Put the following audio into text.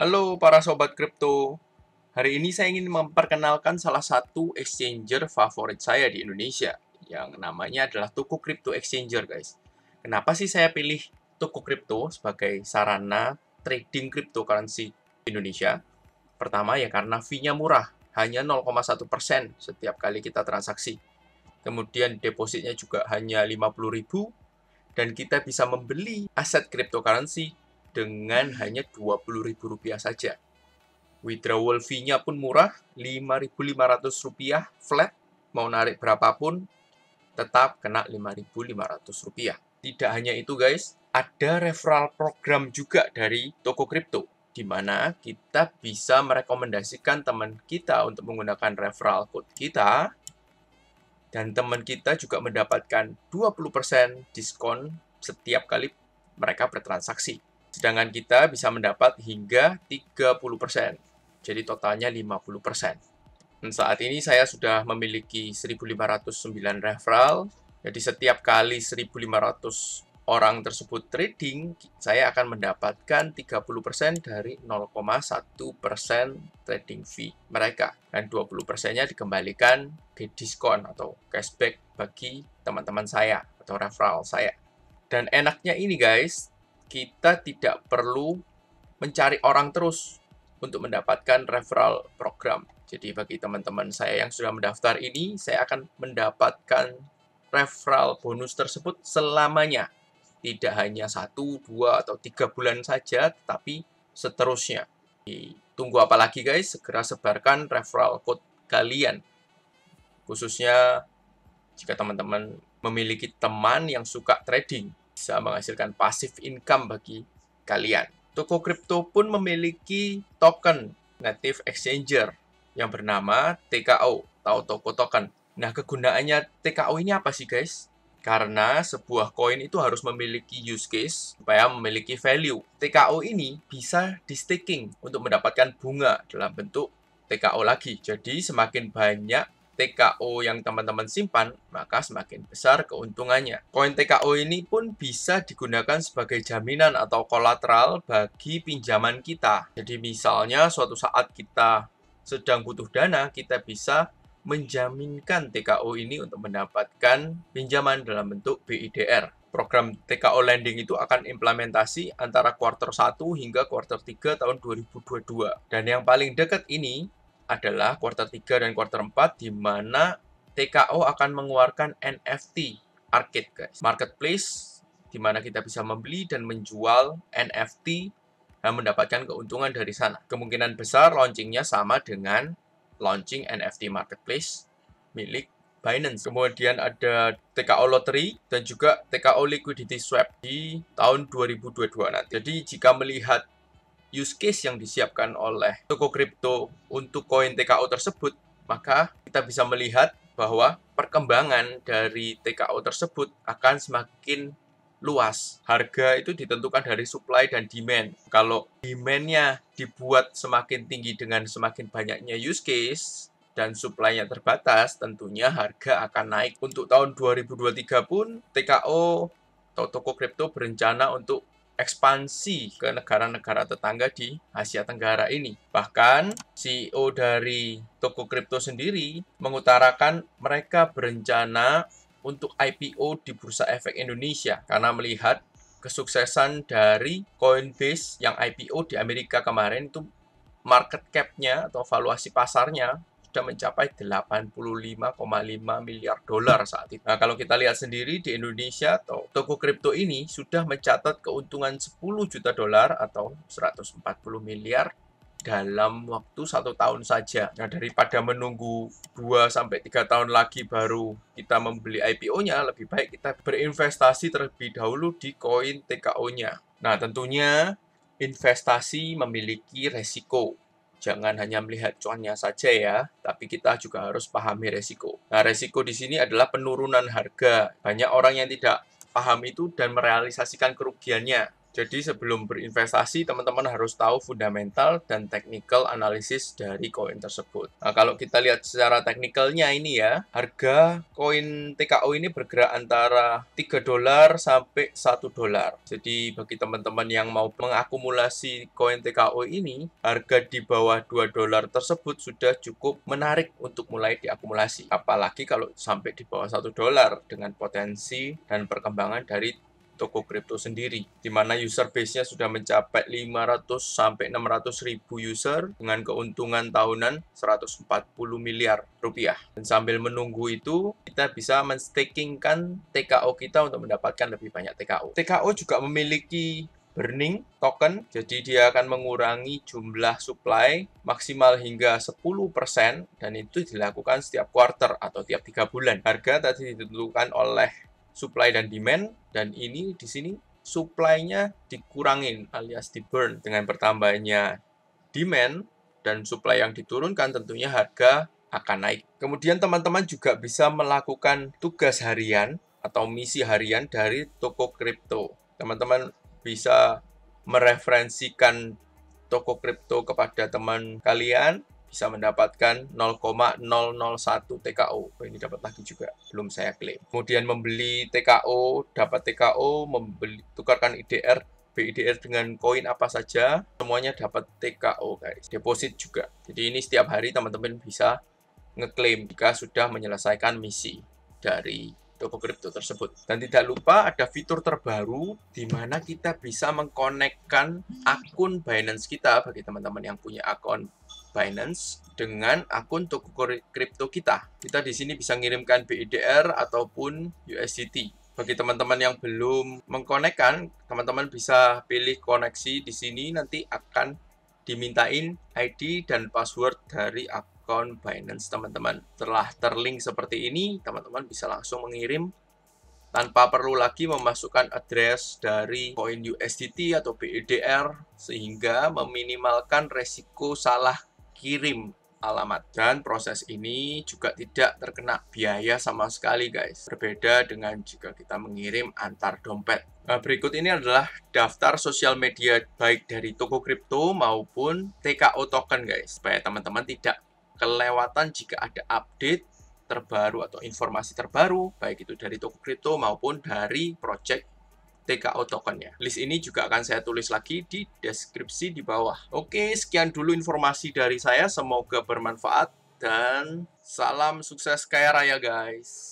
Halo para sobat kripto. Hari ini saya ingin memperkenalkan salah satu exchanger favorit saya di Indonesia yang namanya adalah Toko Crypto Exchanger, guys. Kenapa sih saya pilih Toko Crypto sebagai sarana trading cryptocurrency Indonesia? Pertama ya karena fee-nya murah, hanya 0,1% setiap kali kita transaksi. Kemudian depositnya juga hanya 50.000 dan kita bisa membeli aset cryptocurrency dengan hanya Rp20.000 saja. Withdrawal fee-nya pun murah, Rp5.500 flat. Mau narik berapapun, tetap kena Rp5.500. Tidak hanya itu guys, ada referral program juga dari Toko Crypto, di mana kita bisa merekomendasikan teman kita untuk menggunakan referral code kita, dan teman kita juga mendapatkan 20% diskon setiap kali mereka bertransaksi. Sedangkan kita bisa mendapat hingga 30%. Jadi totalnya 50%. Dan saat ini saya sudah memiliki 1.509 referral. Jadi setiap kali 1.500 orang tersebut trading, saya akan mendapatkan 30% dari 0,1% trading fee mereka. Dan 20%-nya dikembalikan ke diskon atau cashback bagi teman-teman saya atau referral saya. Dan enaknya ini guys, kita tidak perlu mencari orang terus untuk mendapatkan referral program. Jadi bagi teman-teman saya yang sudah mendaftar ini, saya akan mendapatkan referral bonus tersebut selamanya. Tidak hanya 1, 2, atau 3 bulan saja, tetapi seterusnya. Tunggu apa lagi guys, segera sebarkan referral code kalian. Khususnya jika teman-teman memiliki teman yang suka trading, bisa menghasilkan passive income bagi kalian. Toko kripto pun memiliki token native exchanger yang bernama TKO atau Toko Token. Nah, kegunaannya TKO ini apa sih guys? Karena sebuah koin itu harus memiliki use case supaya memiliki value. TKO ini bisa di staking untuk mendapatkan bunga dalam bentuk TKO lagi. Jadi semakin banyak TKO yang teman-teman simpan, maka semakin besar keuntungannya. Koin TKO ini pun bisa digunakan sebagai jaminan atau kolateral bagi pinjaman kita. Jadi misalnya suatu saat kita sedang butuh dana, kita bisa menjaminkan TKO ini untuk mendapatkan pinjaman dalam bentuk BIDR. Program TKO Lending itu akan implementasi antara kuartal 1 hingga kuartal 3 tahun 2022. Dan yang paling dekat ini adalah kuartal 3 dan kuartal 4, di mana TKO akan mengeluarkan NFT Arcade, guys. Marketplace, di mana kita bisa membeli dan menjual NFT dan mendapatkan keuntungan dari sana. Kemungkinan besar launchingnya sama dengan launching NFT Marketplace milik Binance. Kemudian ada TKO Lottery dan juga TKO Liquidity Swap di tahun 2022 nanti. Jadi jika melihat use case yang disiapkan oleh Toko Crypto untuk koin TKO tersebut, maka kita bisa melihat bahwa perkembangan dari TKO tersebut akan semakin luas. Harga itu ditentukan dari supply dan demand. Kalau demand-nya dibuat semakin tinggi dengan semakin banyaknya use case dan supply-nya terbatas, tentunya harga akan naik. Untuk tahun 2023 pun TKO atau Toko Crypto berencana untuk ekspansi ke negara-negara tetangga di Asia Tenggara ini. Bahkan CEO dari Toko Crypto sendiri mengutarakan mereka berencana untuk IPO di Bursa Efek Indonesia karena melihat kesuksesan dari Coinbase yang IPO di Amerika kemarin itu market cap-nya atau valuasi pasarnya sudah mencapai 85,5 miliar dolar saat itu. Nah, kalau kita lihat sendiri di Indonesia, Toko Crypto ini sudah mencatat keuntungan 10 juta dolar atau 140 miliar dalam waktu 1 tahun saja. Nah, daripada menunggu 2-3 tahun lagi baru kita membeli IPO-nya, lebih baik kita berinvestasi terlebih dahulu di koin TKO-nya. Nah, tentunya investasi memiliki resiko. Jangan hanya melihat cuannya saja ya, tapi kita juga harus pahami resiko. Nah, resiko di sini adalah penurunan harga. Banyak orang yang tidak paham itu dan merealisasikan kerugiannya. Jadi sebelum berinvestasi, teman-teman harus tahu fundamental dan technical analysis dari koin tersebut. Nah, kalau kita lihat secara teknikalnya ini ya, harga koin TKO ini bergerak antara $3 sampai $1. Jadi bagi teman-teman yang mau mengakumulasi koin TKO ini, harga di bawah $2 tersebut sudah cukup menarik untuk mulai diakumulasi. Apalagi kalau sampai di bawah $1 dengan potensi dan perkembangan dari toko kripto sendiri, di mana user base-nya sudah mencapai 500 sampai 600 ribu user dengan keuntungan tahunan 140 miliar rupiah. Dan sambil menunggu itu, kita bisa men-stakingkan TKO kita untuk mendapatkan lebih banyak TKO. TKO juga memiliki burning token, jadi dia akan mengurangi jumlah supply maksimal hingga 10% dan itu dilakukan setiap quarter atau tiap 3 bulan. Harga tadi ditentukan oleh supply dan demand, dan ini di sini supply-nya dikurangin alias di burn. Dengan bertambahnya demand dan supply yang diturunkan, tentunya harga akan naik. Kemudian teman-teman juga bisa melakukan tugas harian atau misi harian dari toko kripto. Teman-teman bisa mereferensikan toko kripto kepada teman kalian, bisa mendapatkan 0,001 TKO. Oh, ini dapat lagi juga, belum saya klaim. Kemudian membeli TKO, dapat TKO, tukarkan IDR, BIDR dengan koin apa saja, semuanya dapat TKO guys. Deposit juga. Jadi ini setiap hari teman-teman bisa ngeklaim jika sudah menyelesaikan misi dari toko kripto tersebut. Dan tidak lupa ada fitur terbaru di mana kita bisa mengkonekkan akun Binance kita bagi teman-teman yang punya akun Binance dengan akun toko kripto kita. Kita di sini bisa ngirimkan BIDR ataupun USDT. Bagi teman-teman yang belum mengkonekkan, teman-teman bisa pilih koneksi di sini, nanti akan dimintain ID dan password dari akun Binance teman-teman. Setelah terlink seperti ini, teman-teman bisa langsung mengirim tanpa perlu lagi memasukkan address dari koin USDT atau BIDR, sehingga meminimalkan resiko salah kirim alamat. Dan proses ini juga tidak terkena biaya sama sekali guys. Berbeda dengan jika kita mengirim antar dompet. Nah, berikut ini adalah daftar sosial media baik dari toko kripto maupun TKO token guys. Supaya teman-teman tidak kelewatan jika ada update terbaru atau informasi terbaru, baik itu dari toko kripto maupun dari project TKO tokennya. List ini juga akan saya tulis lagi di deskripsi di bawah. Oke, sekian dulu informasi dari saya. Semoga bermanfaat dan salam sukses kaya raya guys.